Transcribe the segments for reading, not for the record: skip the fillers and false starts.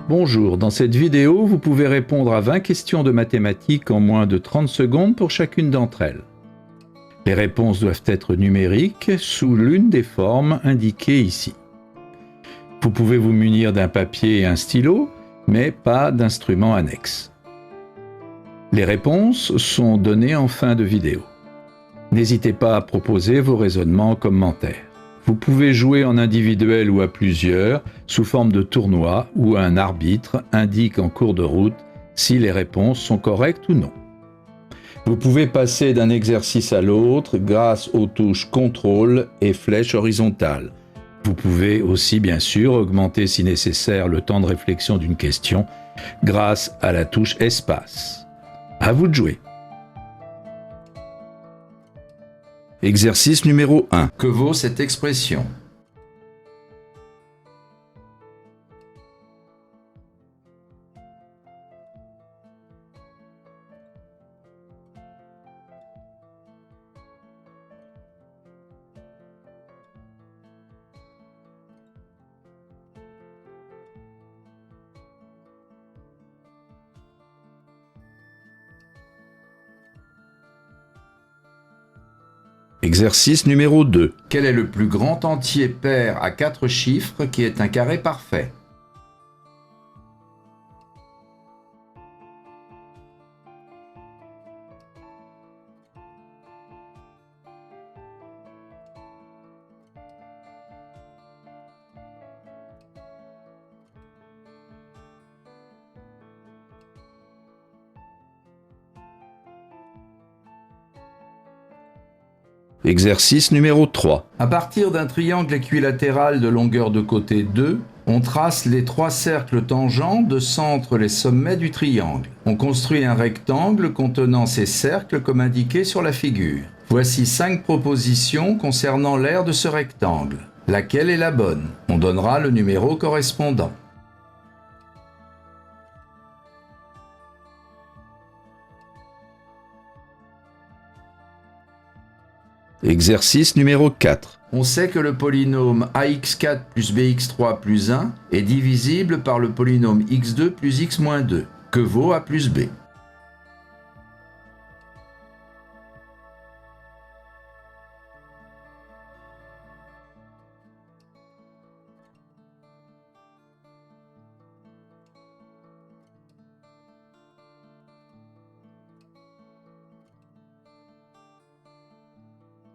Bonjour, dans cette vidéo, vous pouvez répondre à 20 questions de mathématiques en moins de 30 secondes pour chacune d'entre elles. Les réponses doivent être numériques sous l'une des formes indiquées ici. Vous pouvez vous munir d'un papier et un stylo, mais pas d'instrument annexe. Les réponses sont données en fin de vidéo. N'hésitez pas à proposer vos raisonnements en commentaire. Vous pouvez jouer en individuel ou à plusieurs, sous forme de tournoi, où un arbitre indique en cours de route si les réponses sont correctes ou non. Vous pouvez passer d'un exercice à l'autre grâce aux touches contrôle et flèche horizontale. Vous pouvez aussi bien sûr augmenter si nécessaire le temps de réflexion d'une question grâce à la touche espace. À vous de jouer. Exercice numéro 1. Que vaut cette expression ? Exercice numéro 2. Quel est le plus grand entier pair à 4 chiffres qui est un carré parfait ? Exercice numéro 3. À partir d'un triangle équilatéral de longueur de côté 2, on trace les 3 cercles tangents de centre les sommets du triangle. On construit un rectangle contenant ces cercles comme indiqué sur la figure. Voici 5 propositions concernant l'aire de ce rectangle. Laquelle est la bonne ? On donnera le numéro correspondant. Exercice numéro 4. On sait que le polynôme ax4 plus bx3 plus 1 est divisible par le polynôme x2 plus x moins 2. Que vaut a plus b ?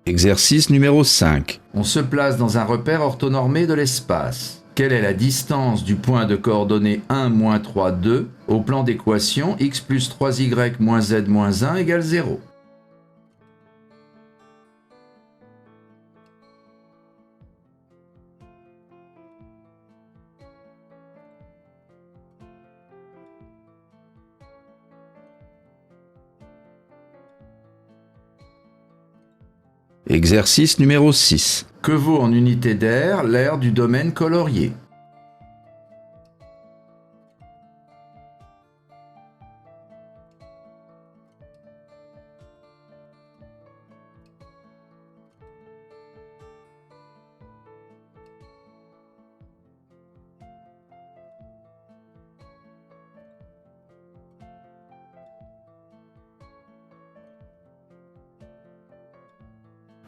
Exercice numéro 5. On se place dans un repère orthonormé de l'espace. Quelle est la distance du point de coordonnées 1, moins 3, 2 au plan d'équation x plus 3y moins z moins 1 égale 0 ? Exercice numéro 6. Que vaut en unité d'aire l'aire du domaine colorié ?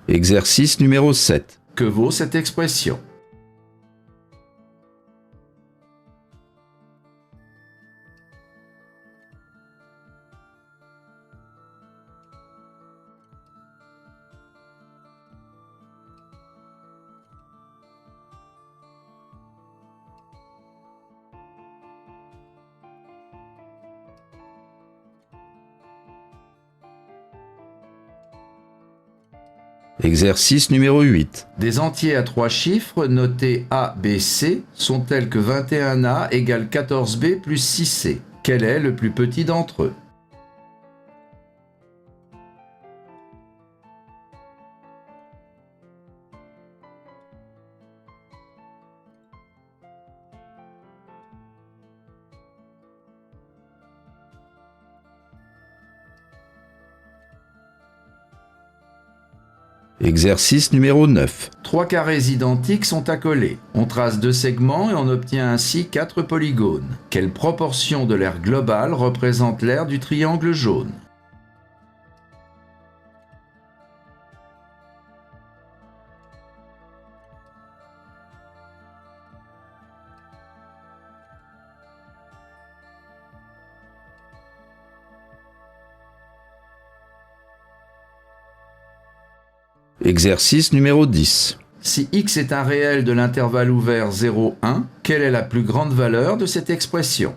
Exercice numéro 7. Que vaut cette expression ? Exercice numéro 8. Des entiers à 3 chiffres notés A, B, C sont tels que 21A égale 14B plus 6C. Quel est le plus petit d'entre eux ? Exercice numéro 9. Trois carrés identiques sont accolés. On trace deux segments et on obtient ainsi 4 polygones. Quelle proportion de l'aire globale représente l'aire du triangle jaune? Exercice numéro 10. Si x est un réel de l'intervalle ouvert 0, 1, quelle est la plus grande valeur de cette expression?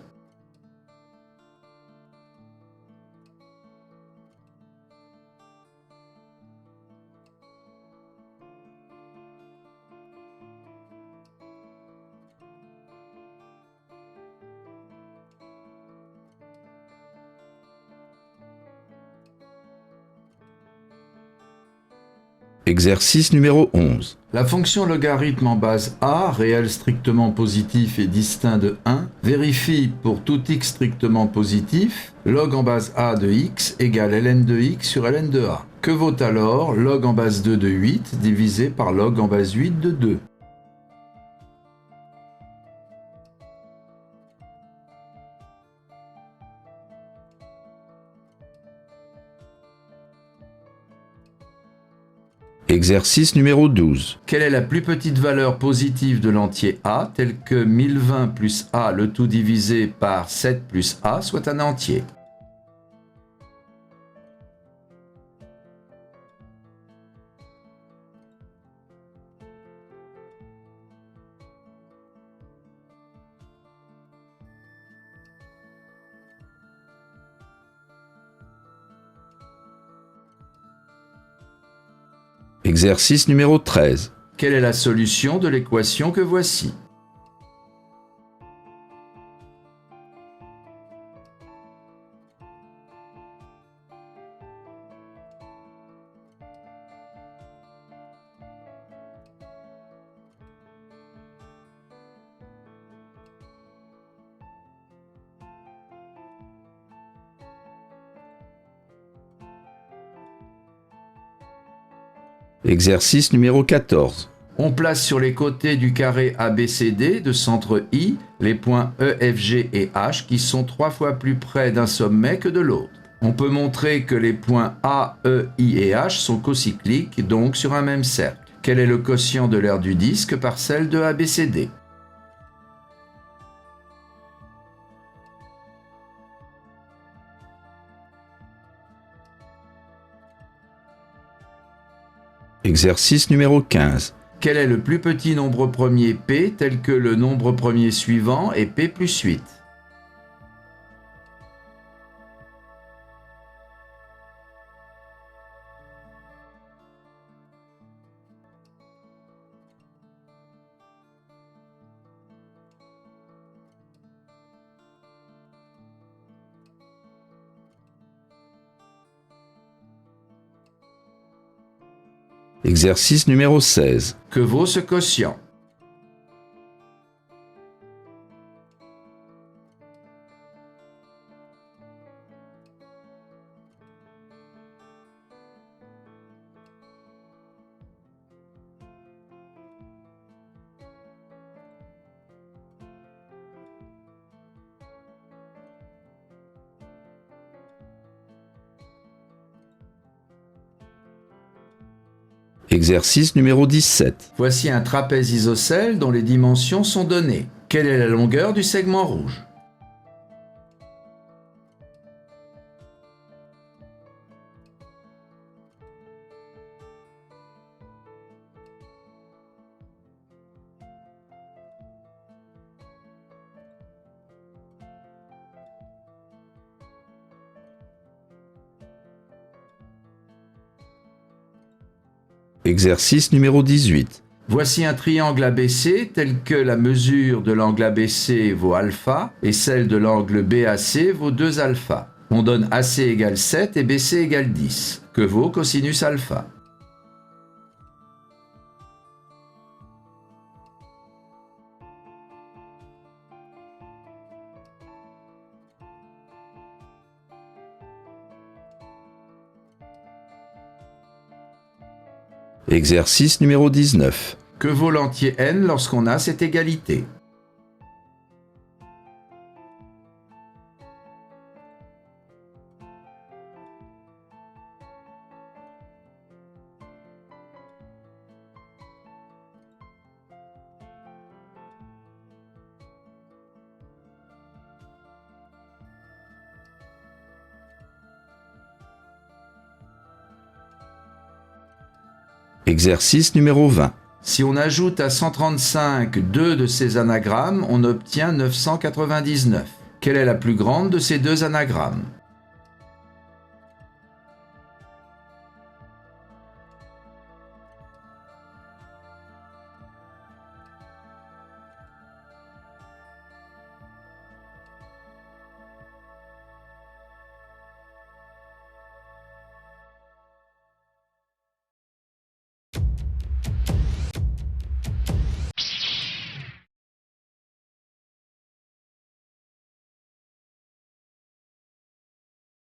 Exercice numéro 11. La fonction logarithme en base a, réel strictement positif et distinct de 1, vérifie pour tout x strictement positif, log en base a de x égale ln de x sur ln de a. Que vaut alors log en base 2 de 8 divisé par log en base 8 de 2? Exercice numéro 12. Quelle est la plus petite valeur positive de l'entier a, telle que 1020 plus a le tout divisé par 7 plus a soit un entier? Exercice numéro 13. Quelle est la solution de l'équation que voici? Exercice numéro 14. On place sur les côtés du carré ABCD de centre I les points E, F, G et H qui sont 3 fois plus près d'un sommet que de l'autre. On peut montrer que les points A, E, I et H sont cocycliques, donc sur un même cercle. Quel est le quotient de l'aire du disque par celle de ABCD? Exercice numéro 15. Quel est le plus petit nombre premier P tel que le nombre premier suivant est P plus 8? Exercice numéro 16. Que vaut ce quotient? Exercice numéro 17. Voici un trapèze isocèle dont les dimensions sont données. Quelle est la longueur du segment rouge? Exercice numéro 18. Voici un triangle ABC tel que la mesure de l'angle ABC vaut alpha et celle de l'angle BAC vaut 2 alpha. On donne AC égale 7 et BC égale 10. Que vaut cosinus alpha? Exercice numéro 19. Que vaut l'entier n lorsqu'on a cette égalité? Exercice numéro 20. Si on ajoute à 135 deux de ces anagrammes, on obtient 999. Quelle est la plus grande de ces deux anagrammes?